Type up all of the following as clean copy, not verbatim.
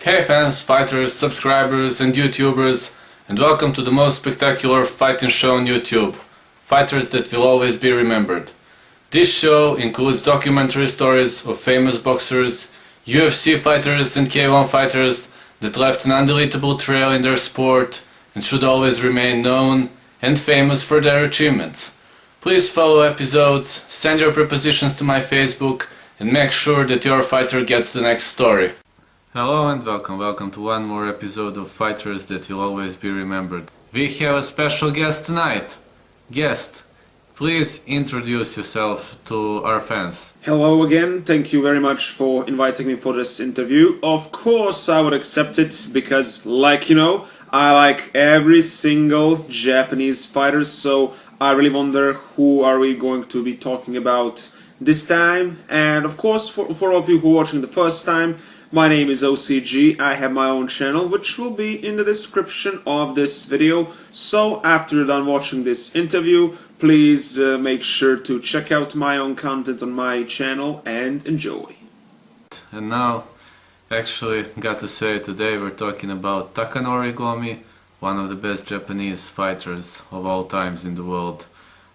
Hey fans, fighters, subscribers and YouTubers, and welcome to the most spectacular fighting show on YouTube, Fighters That Will Always Be Remembered. This show includes documentary stories of famous boxers, UFC fighters and K1 fighters that left an undeletable trail in their sport and should always remain known and famous for their achievements. Please follow episodes, send your propositions to my Facebook, and make sure that your fighter gets the next story. Hello and welcome to one more episode of Fighters That Will Always Be Remembered. We have a special guest tonight. Guest, please introduce yourself to our fans. Hello again, thank you very much for inviting me for this interview. Of course I would accept it because, I like every single Japanese fighter, so I really wonder who are we going to be talking about this time. And of course, for all of you who are watching the first time, my name is OCG. I have my own channel, which will be in the description of this video. So after you're done watching this interview, please make sure to check out my own content on my channel and enjoy. And now, actually, got to say, today we're talking about Takanori Gomi, one of the best Japanese fighters of all times in the world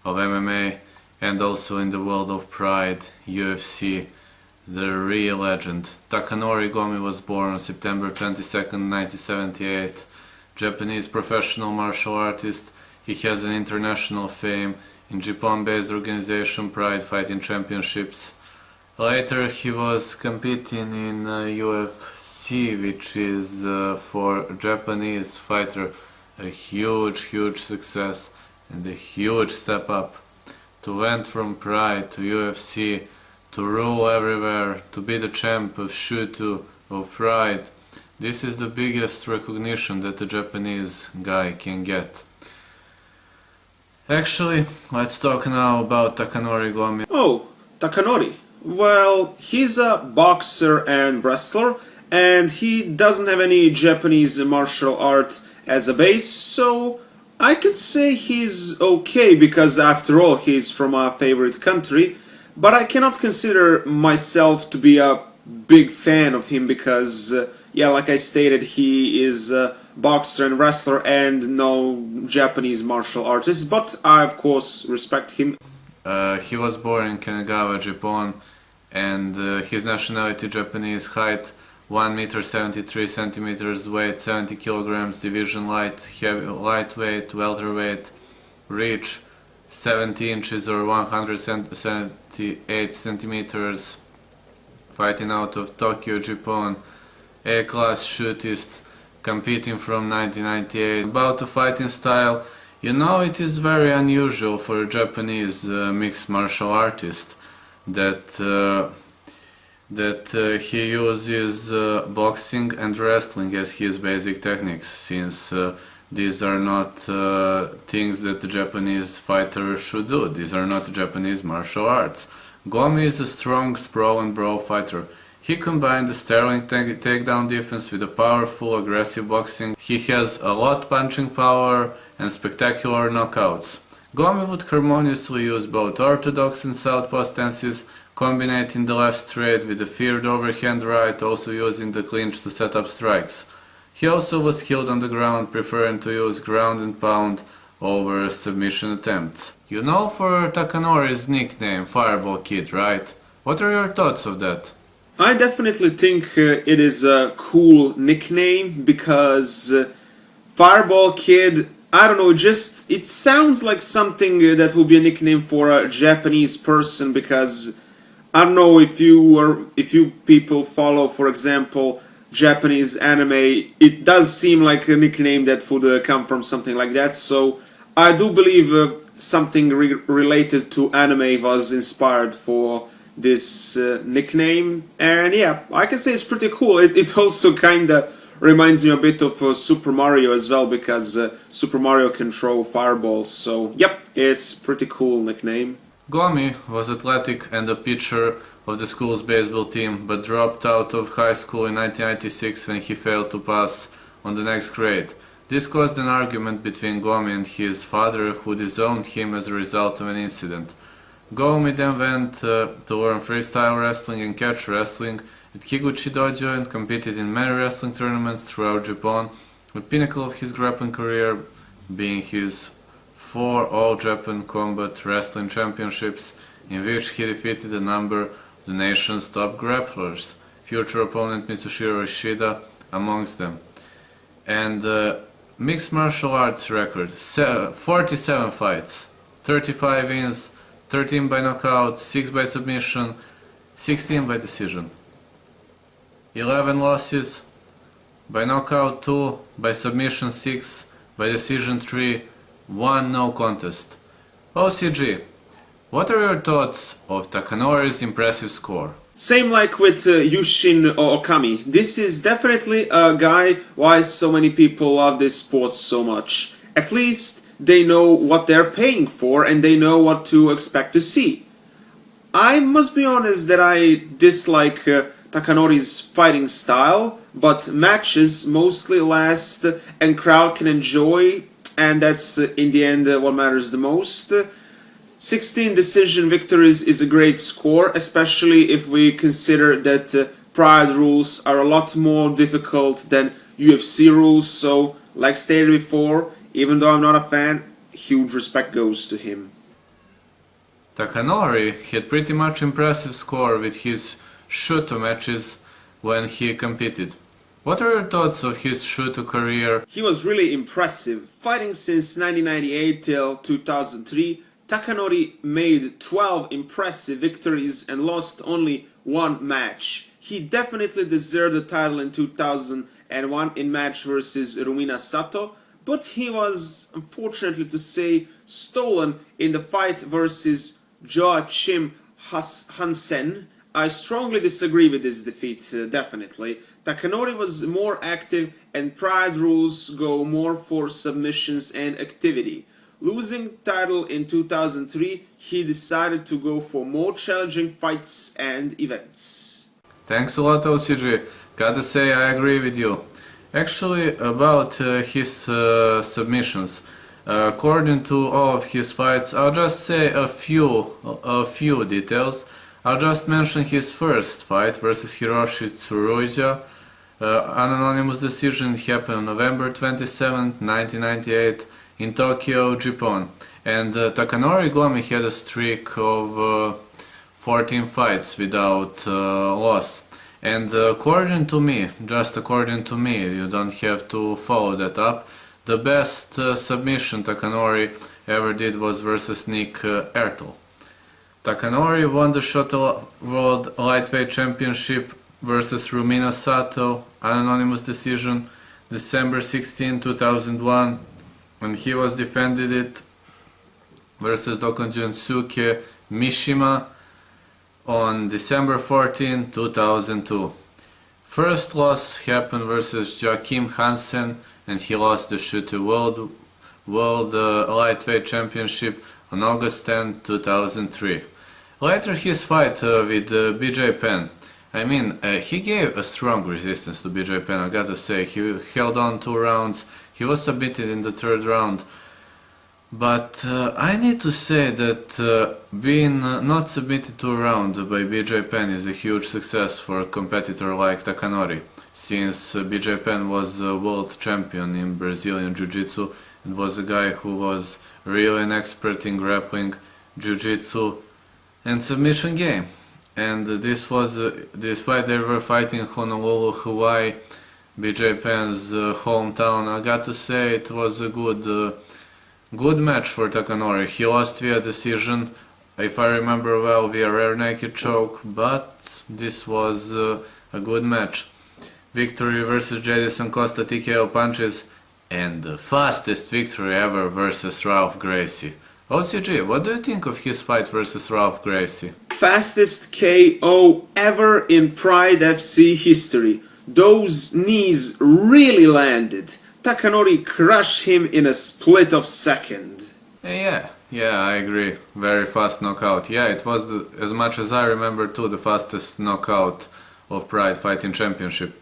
of MMA and also in the world of Pride, UFC. The real legend. Takanori Gomi was born on September 22nd, 1978. Japanese professional martial artist. He has an international fame in Japan-based organization Pride Fighting Championships. Later he was competing in UFC, which is for a Japanese fighter a huge success and a huge step up. To went from Pride to UFC, to rule everywhere, to be the champ of Shuto, of Pride. This is the biggest recognition that a Japanese guy can get. Actually, let's talk now about Takanori Gomi. Oh, Takanori. Well, he's a boxer and wrestler, and he doesn't have any Japanese martial art as a base, so I can say he's okay because after all he's from our favorite country. But I cannot consider myself to be a big fan of him because, like I stated, he is a boxer and wrestler and no Japanese martial artist, but I of course respect him. He was born in Kanagawa, Japan, and his nationality Japanese, height 1 meter 73 centimeters, weight 70 kilograms, division lightweight, welterweight, reach 70 inches or 178 centimeters, fighting out of Tokyo, Japan, A-class shootist, competing from 1998. About the fighting style, it is very unusual for a Japanese mixed martial artist that he uses boxing and wrestling as his basic techniques, since these are not things that the Japanese fighter should do. These are not Japanese martial arts. Gomi is a strong sprawl and brawl fighter. He combined the sterling takedown defense with a powerful, aggressive boxing. He has a lot punching power and spectacular knockouts. Gomi would harmoniously use both orthodox and southpaw stances, combining the left straight with a feared overhand right, also using the clinch to set up strikes. He also was skilled on the ground, preferring to use ground and pound over submission attempts. For Takanori's nickname, Fireball Kid, right? What are your thoughts of that? I definitely think it is a cool nickname because Fireball Kid, I don't know, it sounds like something that would be a nickname for a Japanese person because I don't know if you people follow, for example, Japanese anime, it does seem like a nickname that would come from something like that, so I do believe something related to anime was inspired for this nickname, and yeah, I can say it's pretty cool. It also kinda reminds me a bit of Super Mario as well, because Super Mario can throw fireballs, so yep, it's pretty cool nickname. Gomi was athletic and a pitcher of the school's baseball team, but dropped out of high school in 1996 when he failed to pass on the next grade. This caused an argument between Gomi and his father, who disowned him as a result of an incident. Gomi then went to learn freestyle wrestling and catch wrestling, With Higuchi Dojo and competed in many wrestling tournaments throughout Japan, the pinnacle of his grappling career being his 4 All-Japan Combat Wrestling Championships, in which he defeated a number of the nation's top grapplers, future opponent Mitsushiro Ishida amongst them. And mixed martial arts record, 47 fights, 35 wins, 13 by knockout, 6 by submission, 16 by decision. 11 losses, by knockout 2, by submission 6, by decision 3, 1 no contest. OCG, what are your thoughts of Takanori's impressive score? Same like with Yushin Okami. This is definitely a guy why so many people love this sport so much. At least they know what they're paying for and they know what to expect to see. I must be honest that I dislike Takanori's fighting style, but matches mostly last and crowd can enjoy, and that's in the end what matters the most. 16 decision victories is a great score, especially if we consider that Pride rules are a lot more difficult than UFC rules, so like stated before, even though I'm not a fan, huge respect goes to him. Takanori had pretty much impressive score with his Shuto matches when he competed. What are your thoughts of his Shuto career? He was really impressive. Fighting since 1998 till 2003, Takanori made 12 impressive victories and lost only 1 match. He definitely deserved the title in 2001 in match versus Rumina Sato, but he was, unfortunately to say, stolen in the fight versus Joachim Hansen. I strongly disagree with this defeat, definitely. Takanori was more active and Pride rules go more for submissions and activity. Losing title in 2003, he decided to go for more challenging fights and events. Thanks a lot, OCG. Gotta say, I agree with you. Actually, about his submissions, according to all of his fights, I'll just say a few details. I'll just mention his first fight versus Hiroshi Tsuruja. An anonymous decision happened on November 27, 1998 in Tokyo, Japan. And Takanori Gomi had a streak of 14 fights without loss. And according to me, just according to me, you don't have to follow that up, the best submission Takanori ever did was versus Nick Ertel. Takanori won the Shota World Lightweight Championship versus Rumina Sato, an anonymous decision, December 16, 2001, and he was defended it versus Dokonjunsuke Mishima on December 14, 2002. First loss happened versus Joachim Hansen, and he lost the Shooter World Lightweight Championship on August 10, 2003. Later his fight with BJ Penn. I mean, he gave a strong resistance to BJ Penn, I gotta say. He held on 2 rounds, he was submitted in the 3rd round. But I need to say that being not submitted to a round by BJ Penn is a huge success for a competitor like Takanori, since BJ Penn was a world champion in Brazilian Jiu-Jitsu and was a guy who was really an expert in grappling, Jiu-Jitsu and submission game. And this was despite they were fighting in Honolulu, Hawaii, BJ Penn's hometown. I got to say it was a good match for Takanori. He lost via decision, if I remember well, via rear naked choke, but this was a good match. Victory versus Jadison Costa TKO punches, and the fastest victory ever versus Ralph Gracie. OCG, what do you think of his fight versus Ralph Gracie? Fastest KO ever in Pride FC history. Those knees really landed. Takanori crushed him in a split of second. Yeah, I agree. Very fast knockout. Yeah, it was, as much as I remember too, the fastest knockout of Pride Fighting Championship.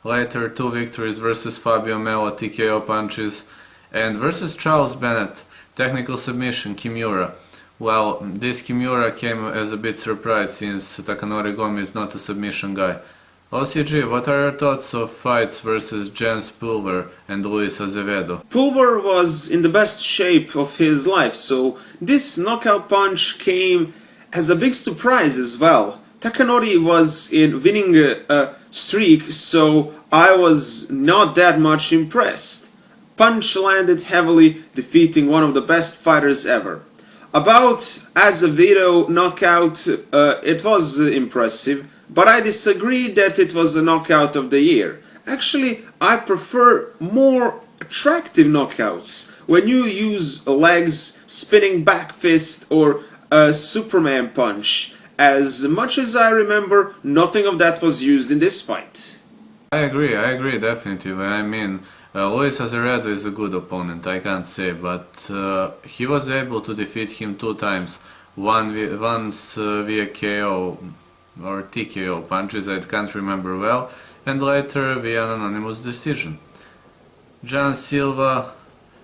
Later, 2 victories versus Fabio Melo, TKO punches, and versus Charles Bennett, technical submission, Kimura. Well, this Kimura came as a bit surprise since Takanori Gomi is not a submission guy. OCG, what are your thoughts of fights versus Jens Pulver and Luis Azevedo? Pulver was in the best shape of his life, so this knockout punch came as a big surprise as well. Takanori was in winning a streak, so I was not that much impressed. Punch landed heavily, defeating one of the best fighters ever. About Azevedo knockout, it was impressive, but I disagree that it was a knockout of the year. Actually, I prefer more attractive knockouts when you use legs, spinning back fist, or a Superman punch. As much as I remember, nothing of that was used in this fight. I agree definitely. I mean, Luis Azevedo is a good opponent, I can't say, but he was able to defeat him two times. Once via KO or TKO punches, I can't remember well, and later via an anonymous decision. Jan Silva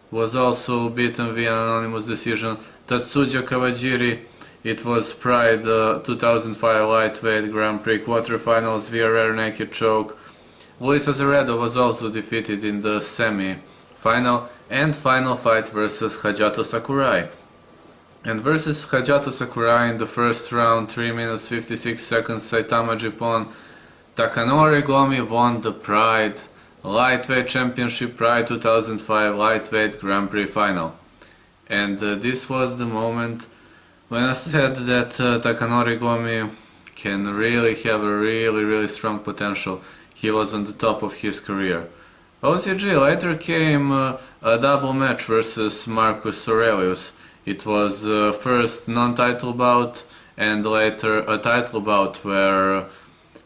was also beaten via an anonymous decision. Tatsuya Kawajiri, it was Pride 2005 Lightweight Grand Prix quarterfinals via rear naked choke. Luis Azevedo was also defeated in the semi-final and final fight versus Hayato Sakurai. And versus Hayato Sakurai in the first round, 3 minutes 56 seconds, Saitama Jippon, Takanori Gomi won the Pride Lightweight Championship Pride 2005 Lightweight Grand Prix final. And this was the moment when I said that Takanori Gomi can really have a really strong potential. He was on the top of his career. OCG later came a double match versus Marcus Aurelius. It was first non-title bout and later a title bout where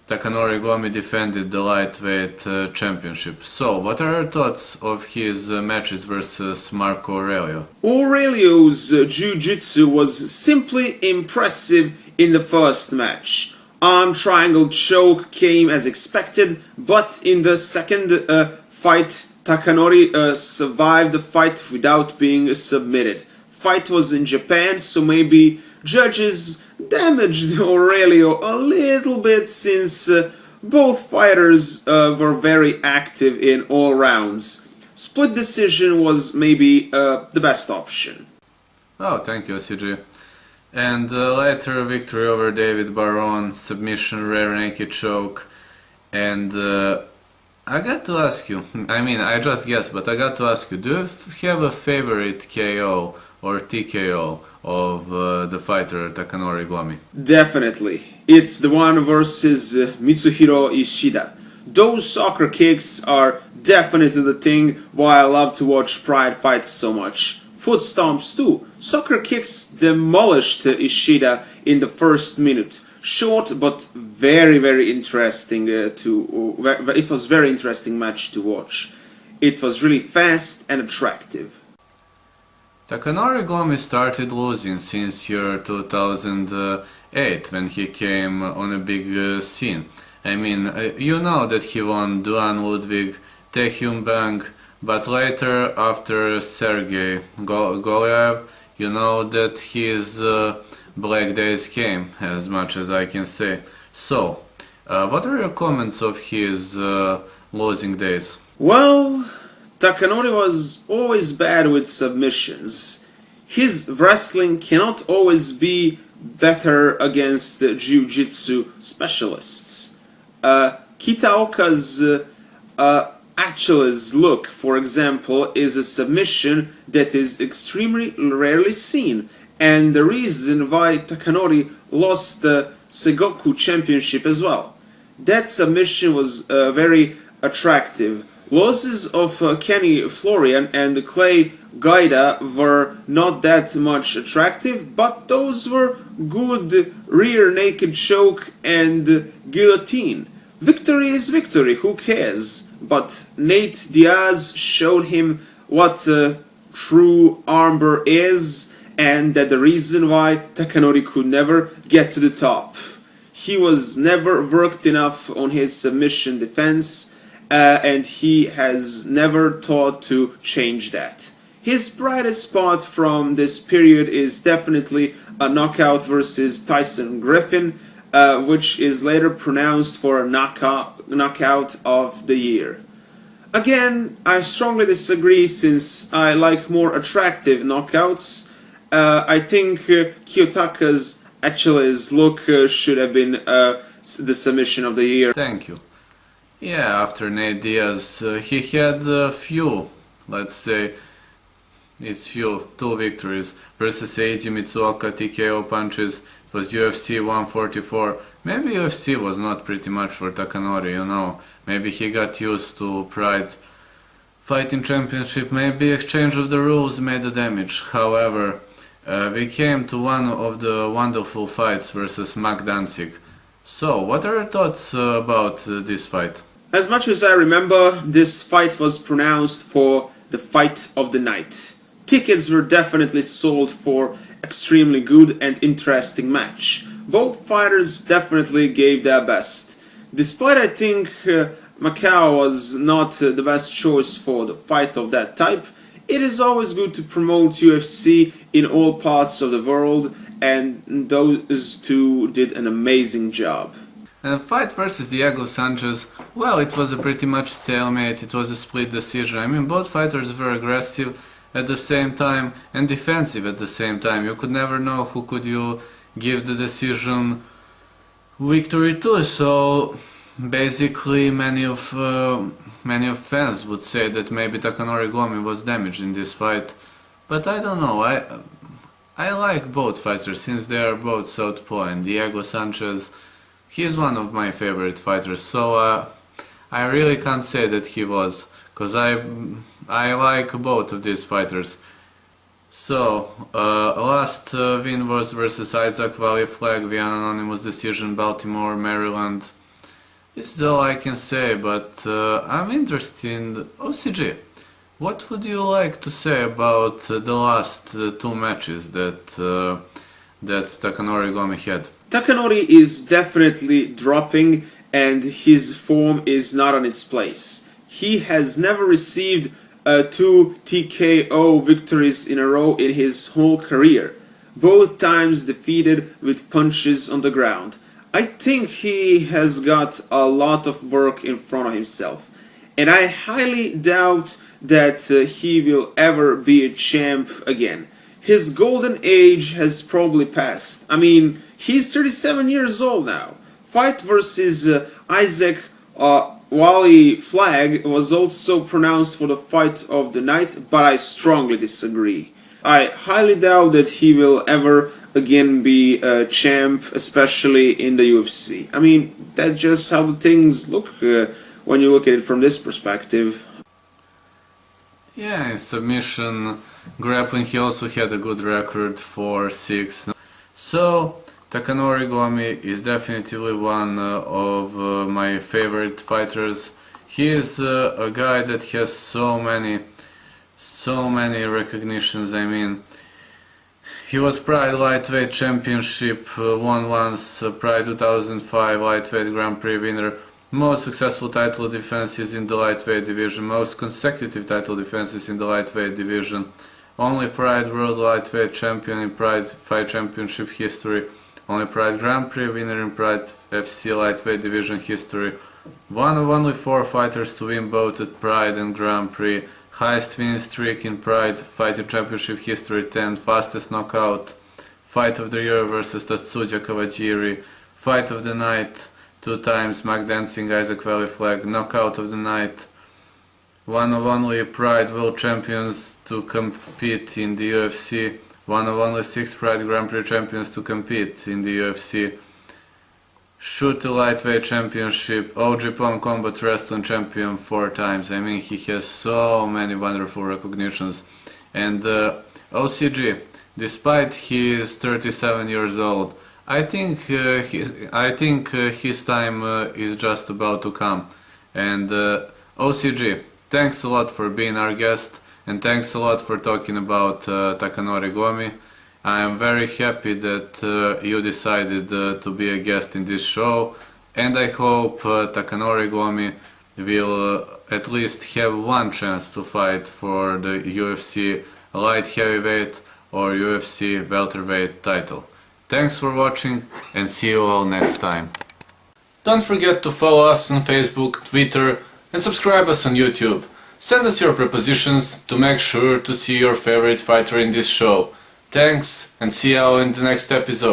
Takanori Gomi defended the lightweight championship. So, what are your thoughts of his matches versus Marco Aurelio? Aurelio's jiu-jitsu was simply impressive in the first match. Arm triangle choke came as expected, but in the second fight, Takanori survived the fight without being submitted. Fight was in Japan, so maybe judges damaged Aurelio a little bit since both fighters were very active in all rounds. Split decision was maybe the best option. Oh, thank you, OCG. And later victory over David Baron, submission, rear naked choke, and I got to ask you, I mean, I just guessed, but I got to ask you, do you have a favorite KO or TKO of the fighter Takanori Gomi? Definitely. It's the one versus Mitsuhiro Ishida. Those soccer kicks are definitely the thing why I love to watch Pride fights so much. Foot stomps too. Soccer kicks demolished Ishida in the first minute. Short but very interesting it was very interesting match to watch. It was really fast and attractive. Takanori Gomi started losing since year 2008 when he came on a big scene. I mean, you know that he won Duan Ludwig, Taehyung Bang, but later, after Sergey Golyaev, you know that his black days came, as much as I can say. So, what are your comments of his losing days? Well, Takanori was always bad with submissions. His wrestling cannot always be better against jiu-jitsu specialists. Kitaoka's Achilles look, for example, is a submission that is extremely rarely seen, and the reason why Takanori lost the Seigoku championship as well. That submission was very attractive. Losses of Kenny Florian and Clay Guida were not that much attractive, but those were good rear naked choke and guillotine. Victory is victory, who cares? But Nate Diaz showed him what true armbar is, and that the reason why Takanori could never get to the top. He was never worked enough on his submission defense, and he has never thought to change that. His brightest spot from this period is definitely a knockout versus Tyson Griffin, which is later pronounced for a knockout of the year. Again, I strongly disagree since I like more attractive knockouts. I think Kiyotaka's Achilles look should have been the submission of the year. Thank you. Yeah, after Nate Diaz, he had a few, let's say, two victories versus Eiji Mitsuoka TKO punches. It was UFC 144. Maybe UFC was not pretty much for Takanori, you know. Maybe he got used to Pride Fighting Championship. Maybe exchange of the rules made the damage. However, we came to one of the wonderful fights versus Mac Danzig. So, what are your thoughts about this fight? As much as I remember, this fight was pronounced for the fight of the night. Tickets were definitely sold for extremely good and interesting match. Both fighters definitely gave their best. Despite I think Macau was not the best choice for the fight of that type, it is always good to promote UFC in all parts of the world, and those two did an amazing job. And fight versus Diego Sanchez, well, it was a pretty much stalemate, it was a split decision. I mean, both fighters were aggressive at the same time and defensive at the same time. You could never know who could you give the decision victory to. So basically, many of fans would say that maybe Takanori Gomi was damaged in this fight, but I don't know. I like both fighters since they are both southpaw, and Diego Sanchez, he's one of my favorite fighters. So I really can't say that he was, because I like both of these fighters. So, last win was versus Isaac Valley Flag via an anonymous decision, Baltimore, Maryland. This is all I can say, but I'm interested in OCG. What would you like to say about the last two matches that Takanori Gomi had? Takanori is definitely dropping, and his form is not on its place. He has never received two TKO victories in a row in his whole career, both times defeated with punches on the ground. I think he has got a lot of work in front of himself, and I highly doubt that he will ever be a champ again. His golden age has probably passed. I mean, he's 37 years old now. Fight versus Isaac Wally Flag was also pronounced for the fight of the night, but I strongly disagree. I highly doubt that he will ever again be a champ, especially in the UFC. I mean, that's just how the things look when you look at it from this perspective. Yeah, in submission grappling he also had a good record, 4-6. So Takanori Gomi is definitely one of my favorite fighters. He is a guy that has so many recognitions. I mean, he was Pride Lightweight Championship, won once, Pride 2005 Lightweight Grand Prix winner, most successful title defenses in the lightweight division, most consecutive title defenses in the lightweight division, only Pride World Lightweight Champion in Pride Fight Championship history, only Pride Grand Prix winner in Pride FC Lightweight Division history, one of only 4 fighters to win both at Pride and Grand Prix, highest winning streak in Pride Fighting Championship history 10, fastest knockout, fight of the year versus Tatsuya Kawajiri, fight of the night 2 times, Mac Dancing, Isaac Valley Flag, knockout of the night, one of only Pride World Champions to compete in the UFC, one of only 6 Pride Grand Prix champions to compete in the UFC, Shooter Lightweight Championship, OG Pom Combat Wrestling Champion 4 times. I mean, he has so many wonderful recognitions. And OCG, despite he is 37 years old, I think his time is just about to come. And OCG, thanks a lot for being our guest, and thanks a lot for talking about Takanori Gomi. I am very happy that you decided to be a guest in this show, and I hope Takanori Gomi will at least have one chance to fight for the UFC a light heavyweight or UFC welterweight title. Thanks for watching and see you all next time. Don't forget to follow us on Facebook, Twitter and subscribe us on YouTube. Send us your propositions to make sure to see your favorite fighter in this show. Thanks and see you all in the next episode.